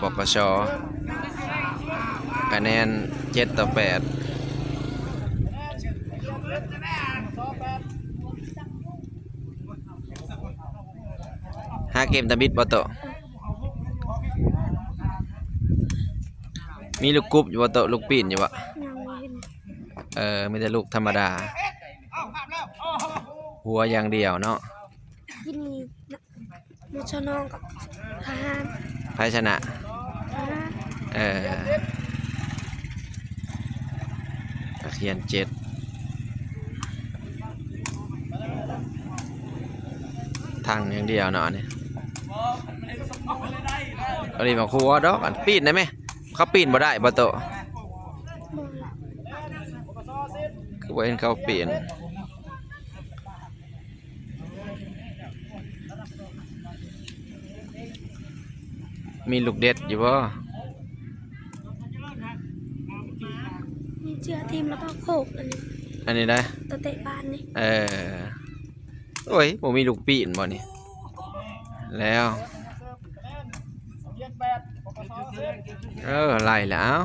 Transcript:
ปกชคะแนน7-85 เกมตะบิดบ่โตมีลูกกรุ๊ปอยู่บ่โตลูกปีนอยู่บ่มีแต่ลูกธรรมดาหัวอย่างเดียวเนาะที่นี่มชนองกับทหารไผชนะตะเคียน7ทางอย่างเดียวเนาะนี่เอาดิมาครัวดอกอันปีนได้ไหมเขาปีนบ่ได้บ่โตคือบ่เห็นเขาปีนมีลูกเด็ดอยู่บ่มีเชือทีมแล้วก็โคกอันนี้ได้ตัวเตะบานนี่โอ้ยบ่มีลูกปีนบ่นี่แล้วไล่แล้ว